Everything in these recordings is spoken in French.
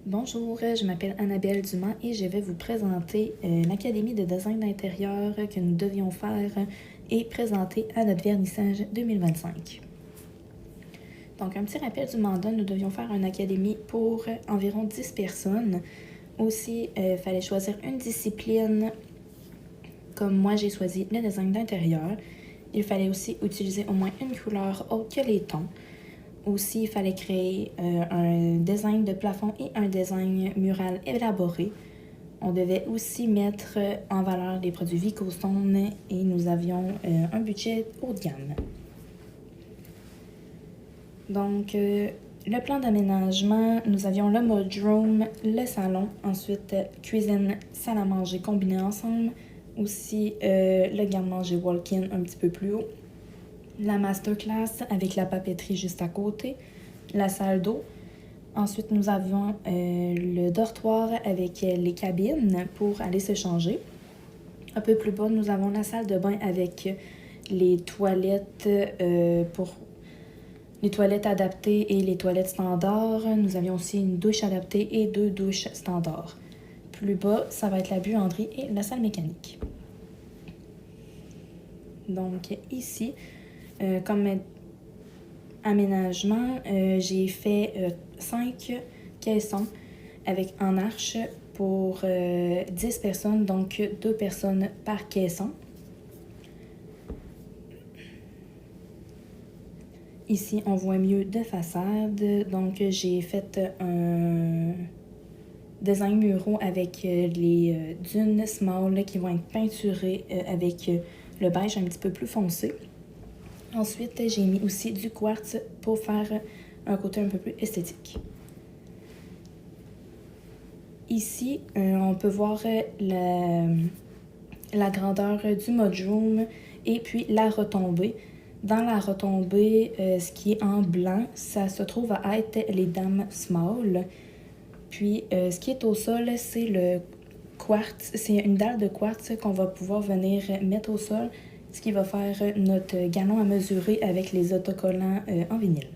Bonjour, je m'appelle Annabelle Dumont et je vais vous présenter l'Académie de design d'intérieur que nous devions faire et présenter à notre vernissage 2025. Donc, un petit rappel du mandat, nous devions faire une académie pour environ 10 personnes. Aussi, il fallait choisir une discipline, comme moi j'ai choisi le design d'intérieur. Il fallait aussi utiliser au moins une couleur autre que les tons. Aussi, il fallait créer un design de plafond et un design mural élaboré. On devait aussi mettre en valeur les produits VicoStone et nous avions un budget haut de gamme. Donc, le plan d'aménagement, nous avions le mudroom, le salon, ensuite cuisine, salle à manger combinés ensemble, aussi le garde-manger walk-in un petit peu plus haut, la masterclass avec la papeterie juste à côté, la salle d'eau. Ensuite, nous avions le dortoir avec les cabines pour aller se changer. Un peu plus bas, nous avons la salle de bain avec les toilettes pour les toilettes adaptées et les toilettes standards. Nous avions aussi une douche adaptée et 2 douches standards. Plus bas, ça va être la buanderie et la salle mécanique. Donc ici, comme aménagement, j'ai fait 5 caissons avec en arche pour 10 personnes, donc 2 personnes par caisson. Ici, on voit mieux de façade, donc j'ai fait un design muraux avec les dunes small qui vont être peinturées avec le beige un petit peu plus foncé. Ensuite, j'ai mis aussi du quartz pour faire un côté un peu plus esthétique. Ici, on peut voir la grandeur du mudroom et puis la retombée. Dans la retombée, ce qui est en blanc, ça se trouve à être les dames small. Puis, ce qui est au sol, c'est le quartz. C'est une dalle de quartz qu'on va pouvoir venir mettre au sol, ce qui va faire notre galon à mesurer avec les autocollants en vinyle.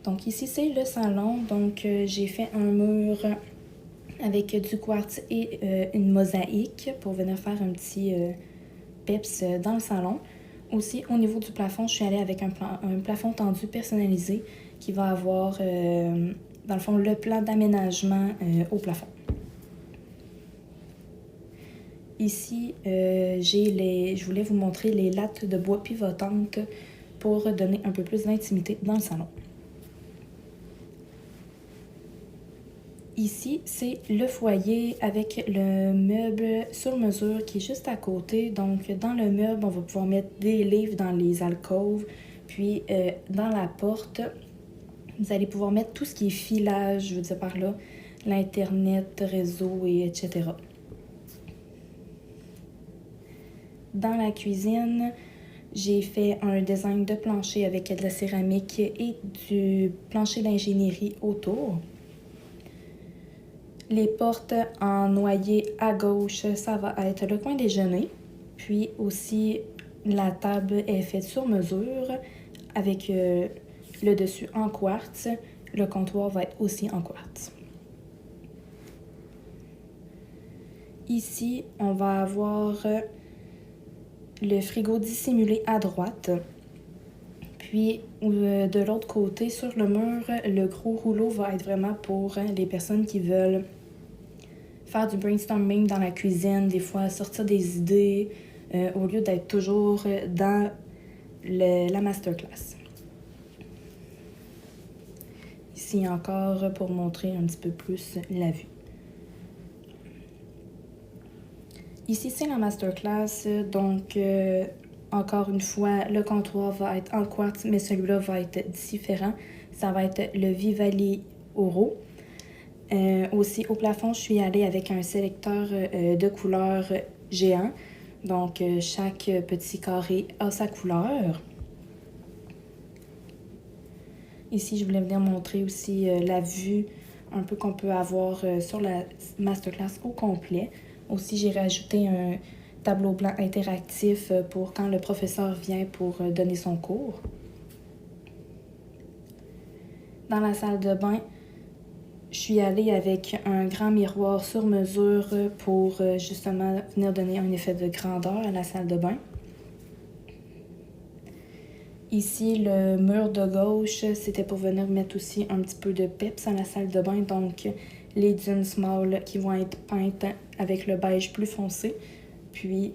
Donc ici, c'est le salon. Donc, j'ai fait un mur avec du quartz et une mosaïque pour venir faire un petit peps dans le salon. Aussi, au niveau du plafond, je suis allée avec un plafond tendu personnalisé qui va avoir, dans le fond, le plan d'aménagement au plafond. Ici, je voulais vous montrer les lattes de bois pivotantes pour donner un peu plus d'intimité dans le salon. Ici, c'est le foyer avec le meuble sur mesure qui est juste à côté. Donc, dans le meuble, on va pouvoir mettre des livres dans les alcôves. Puis, dans la porte, vous allez pouvoir mettre tout ce qui est filage, je veux dire par là, l'Internet, réseau, et etc. Dans la cuisine, j'ai fait un design de plancher avec de la céramique et du plancher d'ingénierie autour. Les portes en noyer à gauche, ça va être le coin déjeuner. Puis aussi, la table est faite sur mesure avec le dessus en quartz. Le comptoir va être aussi en quartz. Ici, on va avoir le frigo dissimulé à droite. Puis, de l'autre côté, sur le mur, le gros rouleau va être vraiment pour les personnes qui veulent faire du brainstorming dans la cuisine, des fois sortir des idées, au lieu d'être toujours dans la masterclass. Ici encore pour montrer un petit peu plus la vue. Ici, c'est la masterclass, donc encore une fois, le comptoir va être en quartz, mais celui-là va être différent. Ça va être le Vivali Oro. Aussi, au plafond, je suis allée avec un sélecteur de couleurs géant. Donc, chaque petit carré a sa couleur. Ici, je voulais venir montrer aussi la vue un peu qu'on peut avoir sur la masterclass au complet. Aussi, j'ai rajouté un tableau blanc interactif pour quand le professeur vient pour donner son cours. Dans la salle de bain, je suis allée avec un grand miroir sur mesure pour justement venir donner un effet de grandeur à la salle de bain. Ici, le mur de gauche, c'était pour venir mettre aussi un petit peu de peps à la salle de bain. Donc, les dunes small qui vont être peintes avec le beige plus foncé, puis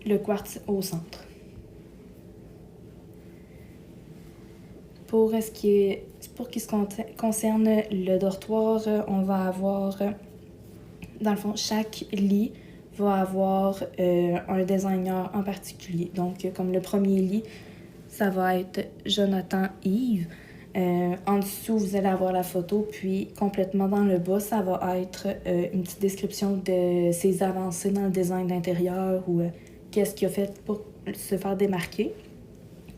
le quartz au centre. Pour ce qui concerne le dortoir, on va avoir, dans le fond, chaque lit va avoir un designer en particulier. Donc, comme le premier lit, ça va être Jonathan Yves. En dessous, vous allez avoir la photo, puis complètement dans le bas, ça va être une petite description de ses avancées dans le design d'intérieur ou qu'est-ce qu'il a fait pour se faire démarquer.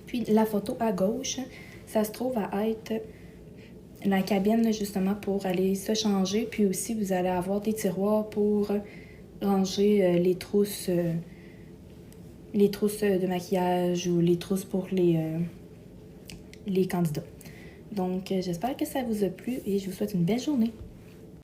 Puis la photo à gauche, ça se trouve à être la cabine justement pour aller se changer. Puis aussi, vous allez avoir des tiroirs pour ranger les trousses de maquillage ou les trousses pour les candidats. Donc, j'espère que ça vous a plu et je vous souhaite une belle journée.